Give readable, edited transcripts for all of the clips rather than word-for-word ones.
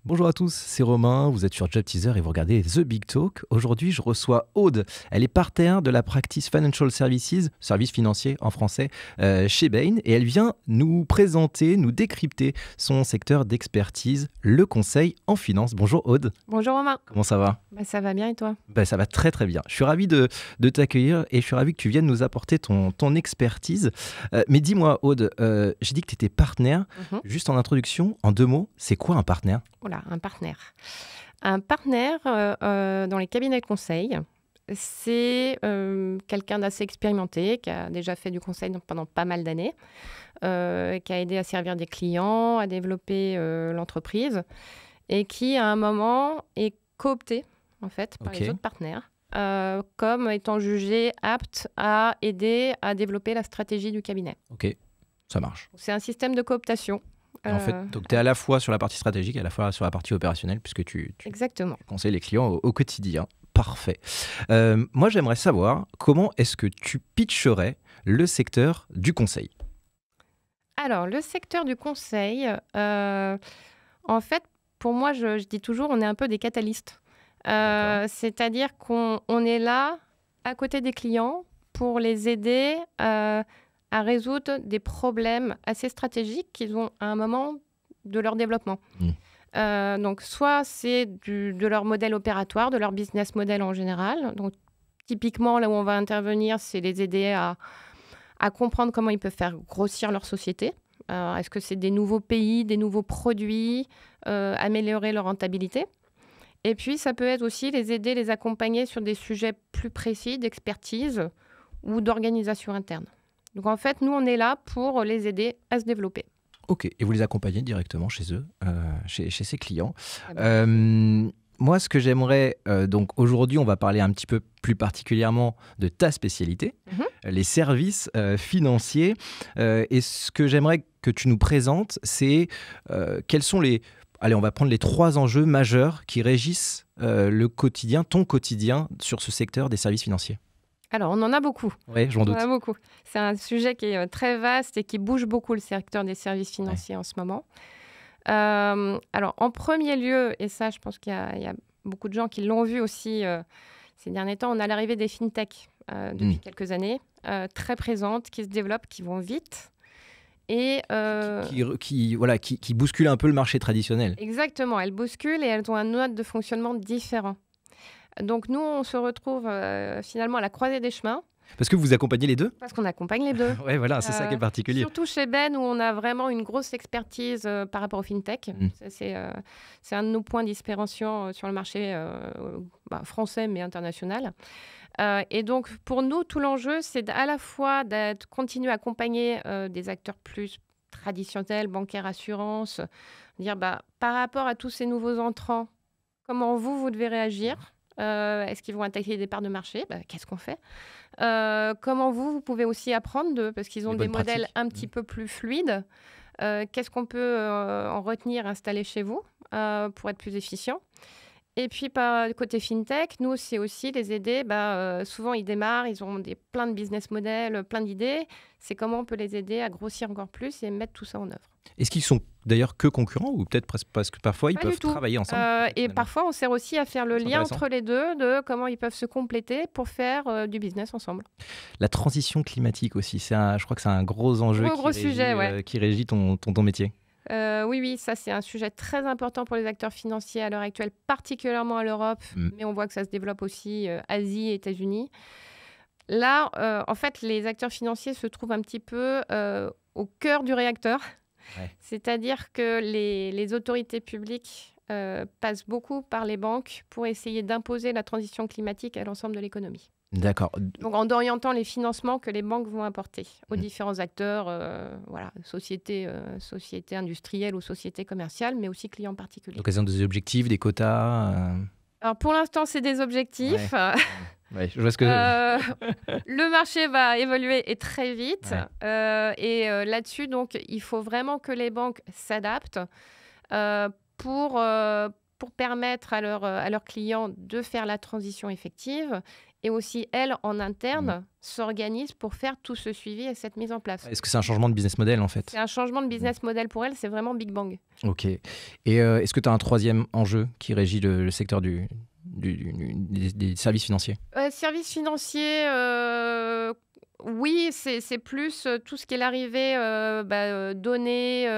Bonjour à tous, c'est Romain, vous êtes sur Job Teaser et vous regardez The Big Talk. Aujourd'hui, je reçois Aude. Elle est partenaire de la practice Financial Services, services financiers en français, chez Bain. Et elle vient nous présenter, nous décrypter son secteur d'expertise, le conseil en finance. Bonjour Aude. Bonjour Romain. Comment ça va ? Ça va bien et toi ? Ça va très très bien. Je suis ravi de t'accueillir et je suis ravi que tu viennes nous apporter ton expertise. Mais dis-moi Aude, j'ai dit que tu étais partenaire. Juste en introduction, en 2 mots, c'est quoi un partenaire ? Voilà, un partenaire. Un partenaire dans les cabinets de conseil, c'est quelqu'un d'assez expérimenté, qui a déjà fait du conseil pendant pas mal d'années, qui a aidé à servir des clients, à développer l'entreprise, et qui, à un moment, est coopté en fait, par les autres partenaires, comme étant jugé apte à aider à développer la stratégie du cabinet. Ok, ça marche. C'est un système de cooptation. En fait, donc tu es à la fois sur la partie stratégique et à la fois sur la partie opérationnelle, puisque tu conseilles les clients au quotidien. Parfait. Moi, j'aimerais savoir comment est-ce que tu pitcherais le secteur du conseil ? Alors, le secteur du conseil, en fait, pour moi, je dis toujours, on est un peu des catalystes. C'est-à-dire qu'on est là, à côté des clients, pour les aider à résoudre des problèmes assez stratégiques qu'ils ont à un moment de leur développement. Donc, soit c'est de leur modèle opératoire, de leur business model en général. Donc, typiquement, là où on va intervenir, c'est les aider à comprendre comment ils peuvent faire grossir leur société. Est-ce que c'est des nouveaux pays, des nouveaux produits, améliorer leur rentabilité ? Et puis, ça peut être aussi les aider, les accompagner sur des sujets plus précis d'expertise ou d'organisation interne. Donc, en fait, nous, on est là pour les aider à se développer. Ok, et vous les accompagnez directement chez eux, chez ces clients. Moi, ce que j'aimerais, donc aujourd'hui, on va parler un petit peu plus particulièrement de ta spécialité, les services financiers. Et ce que j'aimerais que tu nous présentes, c'est quels sont Allez, on va prendre les 3 enjeux majeurs qui régissent le quotidien, ton quotidien sur ce secteur des services financiers. Alors, on en a beaucoup. Oui, j'en doute. On en a beaucoup. C'est un sujet qui est très vaste et qui bouge beaucoup le secteur des services financiers en ce moment. Alors, en premier lieu, et ça, je pense qu'il y a beaucoup de gens qui l'ont vu aussi ces derniers temps, on a l'arrivée des fintech depuis quelques années, très présentes, qui se développent, qui vont vite. Et qui bousculent un peu le marché traditionnel. Exactement, elles bousculent et elles ont un mode de fonctionnement différent. Donc nous, on se retrouve finalement à la croisée des chemins. Parce que vous accompagnez les deux ? Parce qu'on accompagne les deux. Oui, voilà, c'est ça qui est particulier. Surtout chez Bain, où on a vraiment une grosse expertise par rapport au fintech. C'est un de nos points d'inspiration sur le marché français, mais international. Et donc, pour nous, tout l'enjeu, c'est à la fois de continuer à accompagner des acteurs plus traditionnels, bancaires, assurances, dire par rapport à tous ces nouveaux entrants, comment vous devez réagir ? Est-ce qu'ils vont attaquer des parts de marché ? Qu'est-ce qu'on fait ? Comment vous pouvez aussi apprendre d'eux, parce qu'ils ont des modèles un petit peu plus fluides. Qu'est-ce qu'on peut en retenir, installer chez vous pour être plus efficient ? Et puis, côté fintech, nous, c'est aussi les aider. Souvent, ils démarrent, ils ont plein de business models, plein d'idées. C'est comment on peut les aider à grossir encore plus et mettre tout ça en œuvre. Est-ce qu'ils sont d'ailleurs que concurrents ou peut-être parce que parfois, ils peuvent travailler ensemble et parfois, on sert aussi à faire le lien entre les deux, de comment ils peuvent se compléter pour faire du business ensemble. La transition climatique aussi, je crois que c'est un gros enjeu qui régit ton métier. Oui, ça c'est un sujet très important pour les acteurs financiers à l'heure actuelle, particulièrement à l'Europe, mais on voit que ça se développe aussi Asie et États-Unis. Là, en fait, les acteurs financiers se trouvent un petit peu au cœur du réacteur, c'est-à-dire que les autorités publiques passent beaucoup par les banques pour essayer d'imposer la transition climatique à l'ensemble de l'économie. D'accord. Donc, en orientant les financements que les banques vont apporter aux différents acteurs, sociétés industrielles ou sociétés commerciales, mais aussi clients particuliers. Donc, elles ont des objectifs, des quotas Alors, pour l'instant, c'est des objectifs. Ouais, je vois ce que... Le marché va évoluer et très vite. Là-dessus, donc, il faut vraiment que les banques s'adaptent pour permettre à leurs clients de faire la transition effective et aussi elle, en interne, s'organise pour faire tout ce suivi et cette mise en place. Est-ce que c'est un changement de business model, en fait? C'est un changement de business model pour elle, c'est vraiment Big Bang. Ok. Et est-ce que tu as un troisième enjeu qui régit le secteur des services financiers? Services financiers, oui, c'est plus tout ce qui est l'arrivée, données,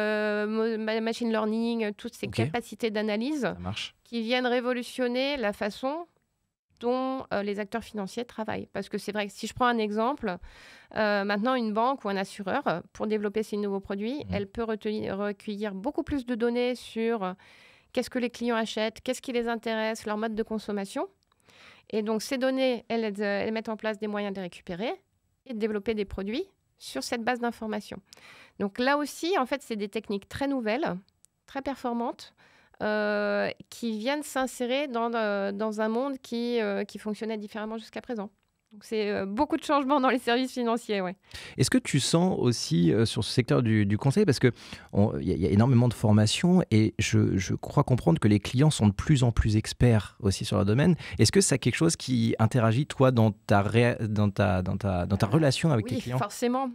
machine learning, toutes ces Ok, capacités d'analyse ça marche. qui viennent révolutionner la façon dont les acteurs financiers travaillent. Parce que c'est vrai que si je prends un exemple, maintenant une banque ou un assureur, pour développer ses nouveaux produits, elle peut recueillir beaucoup plus de données sur qu'est-ce que les clients achètent, qu'est-ce qui les intéresse, leur mode de consommation. Et donc ces données, elles mettent en place des moyens de les récupérer et de développer des produits sur cette base d'informations. Donc là aussi, en fait, c'est des techniques très nouvelles, très performantes, qui viennent s'insérer dans un monde qui fonctionnait différemment jusqu'à présent. Donc c'est beaucoup de changements dans les services financiers, ouais. Est-ce que tu sens aussi sur ce secteur du conseil, parce qu'il y a énormément de formations et je crois comprendre que les clients sont de plus en plus experts aussi sur leur domaine. Est-ce que c'est quelque chose qui interagit, toi, dans ta relation avec tes Oui, clients? forcément,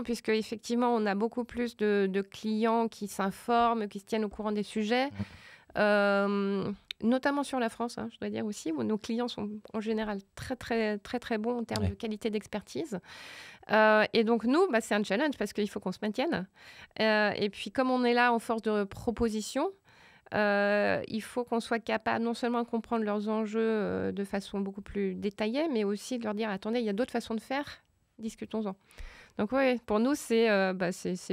puisque effectivement, on a beaucoup plus de clients qui s'informent, qui se tiennent au courant des sujets. Notamment sur la France, je dois dire aussi, où nos clients sont en général très, très, très, très bons en termes de qualité d'expertise. Et donc, nous, c'est un challenge parce qu'il faut qu'on se maintienne. Et puis, comme on est là en force de proposition, il faut qu'on soit capable non seulement de comprendre leurs enjeux de façon beaucoup plus détaillée, mais aussi de leur dire, attendez, il y a d'autres façons de faire, discutons-en. Donc, oui, pour nous, c'est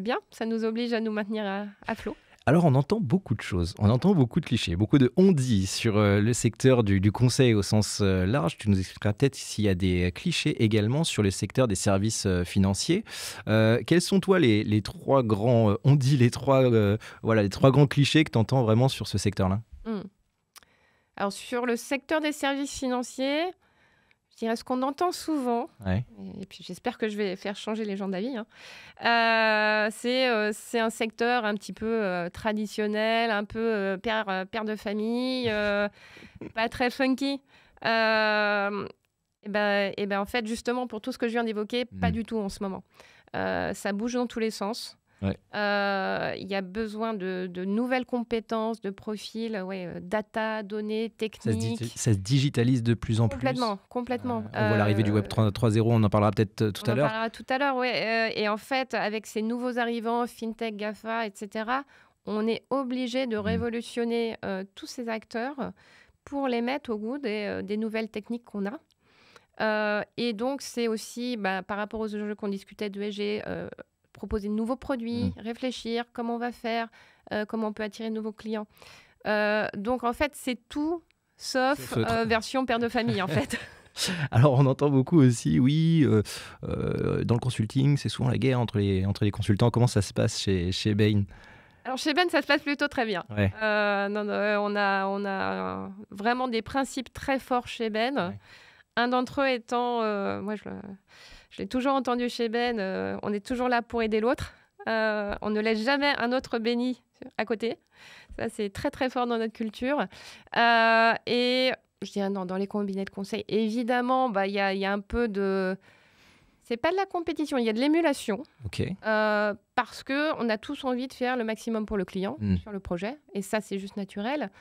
bien. Ça nous oblige à nous maintenir à flot. Alors, on entend beaucoup de choses, on entend beaucoup de clichés, beaucoup de on-dit sur le secteur du conseil au sens large. Tu nous expliqueras peut-être s'il y a des clichés également sur le secteur des services financiers. Quels sont, toi, les trois grands on-dit, les trois grands clichés que tu entends vraiment sur ce secteur-là? Alors, sur le secteur des services financiers, je dirais ce qu'on entend souvent, et puis j'espère que je vais faire changer les gens d'avis, c'est un secteur un petit peu traditionnel, un peu père de famille, pas très funky. Et ben, en fait, justement, pour tout ce que je viens d'évoquer, pas du tout en ce moment. Ça bouge dans tous les sens. Il y a besoin de nouvelles compétences, de profils, data, données, techniques. Ça se digitalise de plus en plus. Complètement. On voit l'arrivée du Web 3.0, on en parlera peut-être tout à l'heure. On en parlera tout à l'heure, oui. Et en fait, avec ces nouveaux arrivants, FinTech, GAFA, etc., on est obligé de révolutionner tous ces acteurs pour les mettre au goût des nouvelles techniques qu'on a. Et donc, c'est aussi, par rapport aux enjeux qu'on discutait de ESG, proposer de nouveaux produits, réfléchir comment on va faire, comment on peut attirer de nouveaux clients. Donc, en fait, c'est tout sauf version père de famille, en fait. Alors, on entend beaucoup aussi, dans le consulting, c'est souvent la guerre entre les consultants. Comment ça se passe chez Bain? Alors, chez Bain, ça se passe plutôt très bien. On a vraiment des principes très forts chez Bain. Un d'entre eux étant, moi je l'ai toujours entendu chez Bain, on est toujours là pour aider l'autre. On ne laisse jamais un autre béni à côté. Ça, c'est très, très fort dans notre culture. Et je dirais, dans les cabinets de conseil, évidemment, il y a un peu de... C'est pas de la compétition, il y a de l'émulation. Parce qu'on a tous envie de faire le maximum pour le client sur le projet. Et ça, c'est juste naturel.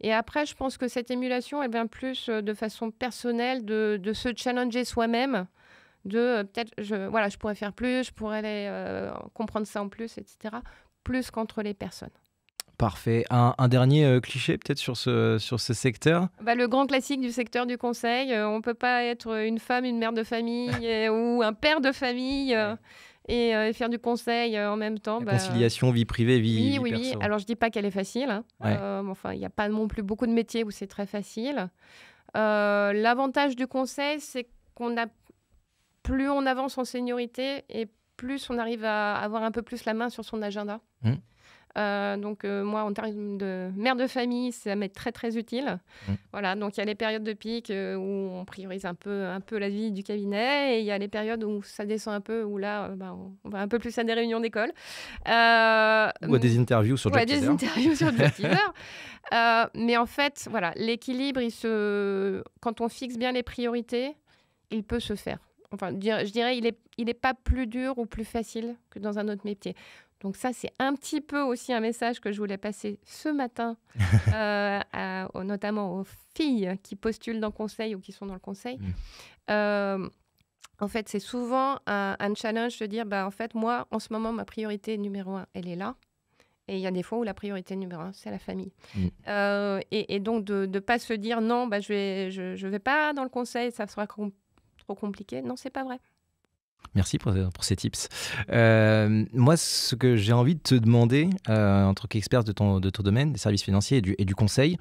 Et après, je pense que cette émulation, elle vient plus de façon personnelle, de se challenger soi-même, peut-être, je pourrais faire plus, je pourrais aller comprendre ça en plus, etc., plus qu'entre les personnes. Parfait. Un dernier cliché peut-être sur ce secteur? Le grand classique du secteur du conseil, on ne peut pas être une femme, une mère de famille ou un père de famille et faire du conseil en même temps. La conciliation vie privée, vie perso. Oui. Alors, je ne dis pas qu'elle est facile. Il n'y a pas non plus beaucoup de métiers où c'est très facile. L'avantage du conseil, c'est plus on avance en seniorité et plus on arrive à avoir un peu plus la main sur son agenda. Donc, moi, en termes de mère de famille, ça m'est très, très utile. Voilà, donc il y a les périodes de pic où on priorise un peu la vie du cabinet et il y a les périodes où ça descend un peu, où là, on va un peu plus à des réunions d'école. Ou à des interviews sur Ouais, des JobTeaser. interviews sur JobTeaser. Mais en fait, voilà, l'équilibre, quand on fixe bien les priorités, il peut se faire. Enfin, je dirais, il est pas plus dur ou plus facile que dans un autre métier. Donc ça, c'est un petit peu aussi un message que je voulais passer ce matin, notamment aux filles qui postulent dans le conseil ou qui sont dans le conseil. En fait, c'est souvent un challenge de dire, en fait, moi, en ce moment, ma priorité numéro 1, elle est là. Et il y a des fois où la priorité numéro 1, c'est la famille. Et donc, de ne pas se dire, non, je vais pas dans le conseil, ça sera trop compliqué. Non, c'est pas vrai. Merci pour ces tips. Moi, ce que j'ai envie de te demander, en tant qu'expert de ton domaine, des services financiers et du conseil,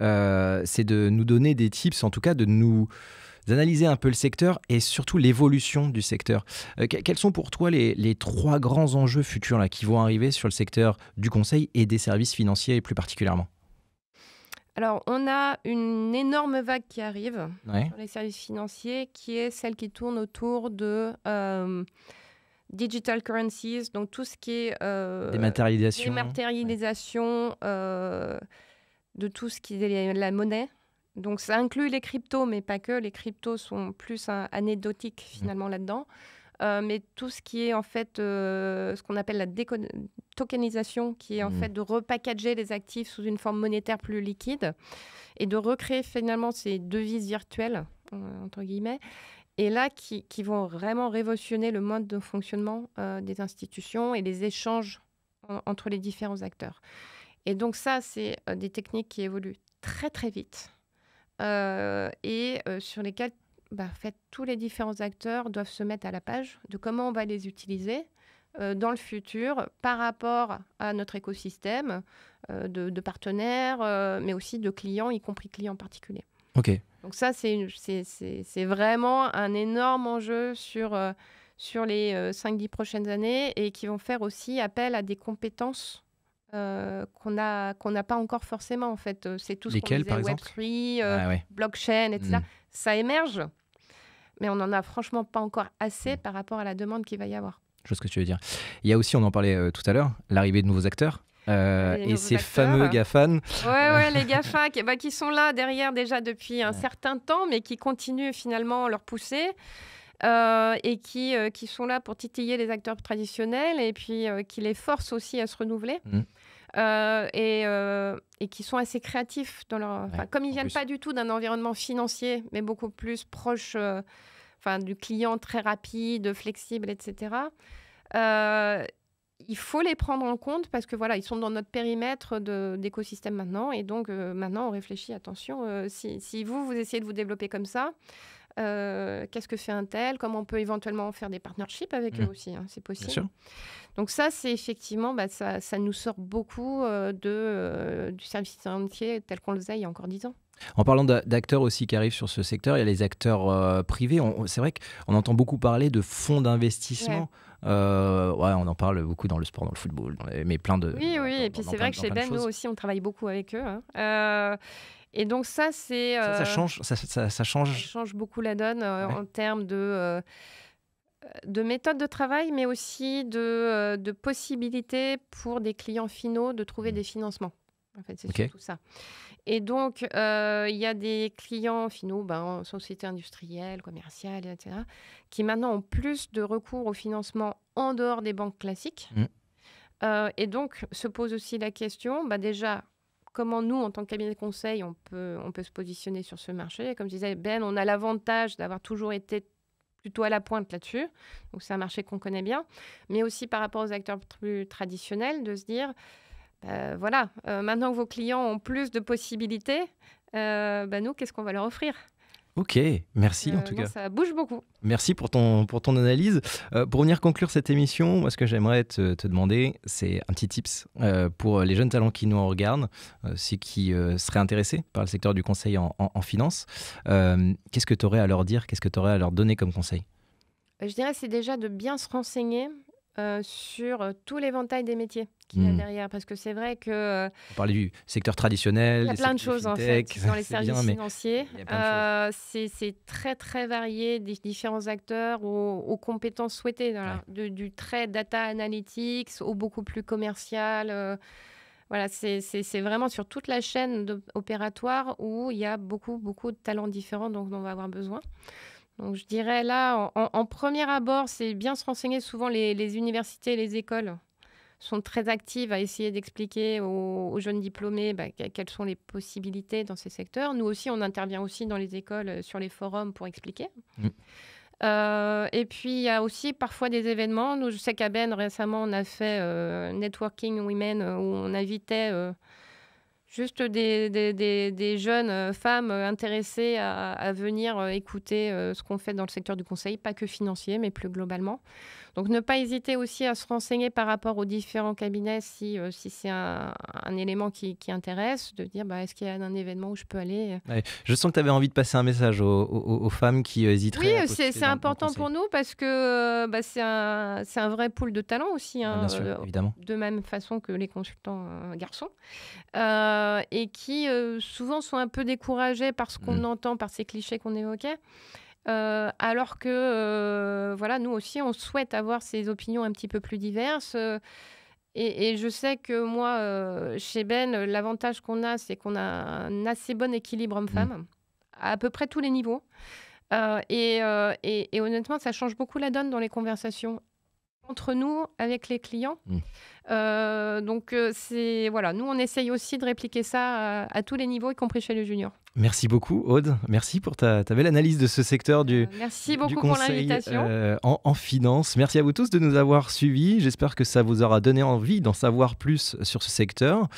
c'est de nous donner des tips, en tout cas de nous analyser un peu le secteur et surtout l'évolution du secteur. Quels sont pour toi les 3 grands enjeux futurs là, qui vont arriver sur le secteur du conseil et des services financiers plus particulièrement ? Alors, on a une énorme vague qui arrive sur les services financiers, qui est celle qui tourne autour de digital currencies, donc tout ce qui est dématérialisation de tout ce qui est la monnaie. Donc, ça inclut les cryptos, mais pas que. Les cryptos sont plus anecdotiques, finalement, là-dedans. Mais tout ce qui est, en fait, ce qu'on appelle la tokenisation, qui est, en fait, de repackager les actifs sous une forme monétaire plus liquide et de recréer, finalement, ces devises virtuelles, entre guillemets, et là, qui vont vraiment révolutionner le mode de fonctionnement des institutions et les échanges entre les différents acteurs. Et donc, ça, c'est des techniques qui évoluent très, très vite. Et sur lesquels en fait, tous les différents acteurs doivent se mettre à la page de comment on va les utiliser dans le futur par rapport à notre écosystème de partenaires, mais aussi de clients, y compris clients particuliers. Ok. Donc ça, c'est vraiment un énorme enjeu sur les 5-10 prochaines années et qui vont faire aussi appel à des compétences qu'on n'a pas encore forcément, en fait. C'est tout ce qu'on disait, Web3, blockchain, etc. Ça émerge, mais on n'en a franchement pas encore assez par rapport à la demande qu'il va y avoir. Je vois ce que tu veux dire. Il y a aussi, on en parlait tout à l'heure, l'arrivée de nouveaux acteurs. Et ces fameux GAFAN. Ouais, les GAFA qui sont là derrière déjà depuis un certain temps, mais qui continuent finalement leur poussée. Et qui sont là pour titiller les acteurs traditionnels et puis qui les forcent aussi à se renouveler. Et qui sont assez créatifs dans leur... comme ils ne viennent pas du tout d'un environnement financier, mais beaucoup plus proche du client, très rapide, flexible, etc. Il faut les prendre en compte parce que voilà, ils sont dans notre périmètre d'écosystème maintenant. Et donc, maintenant, on réfléchit, attention, si vous essayez de vous développer comme ça, qu'est-ce que fait un tel, comment on peut éventuellement faire des partnerships avec eux aussi, c'est possible. Bien sûr. Donc ça, c'est effectivement, ça nous sort beaucoup du service financier tel qu'on le faisait il y a encore 10 ans. En parlant d'acteurs aussi qui arrivent sur ce secteur, il y a les acteurs privés. C'est vrai qu'on entend beaucoup parler de fonds d'investissement. On en parle beaucoup dans le sport, dans le football, mais plein de... Oui, et puis c'est vrai que chez Ben, nous aussi, on travaille beaucoup avec eux. Et donc ça, c'est... Ça change. Ça change beaucoup la donne en termes de méthode de travail, mais aussi de possibilités pour des clients finaux de trouver des financements. En fait, c'est surtout ça. Et donc, il y a des clients finaux, sociétés industrielles, commerciales, etc., qui maintenant ont plus de recours au financement en dehors des banques classiques. Et donc, se pose aussi la question, déjà, comment nous, en tant que cabinet de conseil, on peut se positionner sur ce marché. Comme je disais, Ben, on a l'avantage d'avoir toujours été plutôt à la pointe là-dessus. Donc, c'est un marché qu'on connaît bien. Mais aussi par rapport aux acteurs plus traditionnels, de se dire, maintenant que vos clients ont plus de possibilités, nous, qu'est-ce qu'on va leur offrir ? Ok, merci en tout cas. Ça bouge beaucoup. Merci pour ton analyse. Pour venir conclure cette émission, moi ce que j'aimerais te demander, c'est un petit tips pour les jeunes talents qui nous regardent, ceux qui seraient intéressés par le secteur du conseil en finance. Qu'est-ce que tu aurais à leur dire ? Qu'est-ce que tu aurais à leur donner comme conseil ? Je dirais c'est déjà de bien se renseigner sur tout l'éventail des métiers qu'il y a derrière. Parce que c'est vrai que On parlait du secteur traditionnel, il y a des plein de secteurs choses en fintech, fait dans les c'est bien, services mais financiers. il y a plein de choses. C'est très très varié des différents acteurs aux compétences souhaitées. Voilà. Ouais. Du très data analytics au beaucoup plus commercial. Voilà, c'est vraiment sur toute la chaîne opératoire où il y a beaucoup beaucoup de talents différents dont on va avoir besoin. Donc je dirais là, en premier abord, c'est bien se renseigner. Souvent, les universités et les écoles sont très actives à essayer d'expliquer aux jeunes diplômés quelles sont les possibilités dans ces secteurs. Nous aussi, on intervient aussi dans les écoles sur les forums pour expliquer. Et puis, il y a aussi parfois des événements. Nous, je sais qu'à Ben, récemment, on a fait Networking Women où on invitait juste des jeunes femmes intéressées à venir écouter ce qu'on fait dans le secteur du conseil, pas que financier, mais plus globalement. Donc, ne pas hésiter aussi à se renseigner par rapport aux différents cabinets si c'est un élément qui intéresse, de dire est-ce qu'il y a un événement où je peux aller. Ouais. Je sens que tu avais envie de passer un message aux femmes qui hésiteraient à Oui, postuler c'est dans le important conseil. pour nous parce que c'est un vrai pool de talents aussi, Bien sûr, évidemment. de même façon que les consultants garçons, et qui souvent sont un peu découragés par ce qu'on entend, par ces clichés qu'on évoquait. Alors que voilà, nous aussi, on souhaite avoir ces opinions un petit peu plus diverses. Et je sais que moi, chez Ben, l'avantage qu'on a, c'est qu'on a un assez bon équilibre homme-femme, à peu près tous les niveaux. Et honnêtement, ça change beaucoup la donne dans les conversations entre nous, avec les clients. Donc, voilà, nous, on essaye aussi de répliquer ça à tous les niveaux, y compris chez les juniors. Merci beaucoup, Aude. Merci pour ta belle analyse de ce secteur Merci du beaucoup pour conseil l'invitation. en finance. Merci à vous tous de nous avoir suivis. J'espère que ça vous aura donné envie d'en savoir plus sur ce secteur.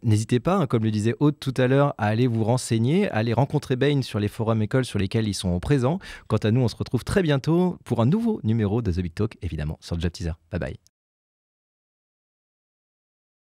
N'hésitez pas, comme le disait Aude tout à l'heure, à aller vous renseigner, à aller rencontrer Bain sur les forums écoles sur lesquels ils sont présents. Quant à nous, on se retrouve très bientôt pour un nouveau numéro de The Big Talk, évidemment, sur Job Teaser. Bye bye.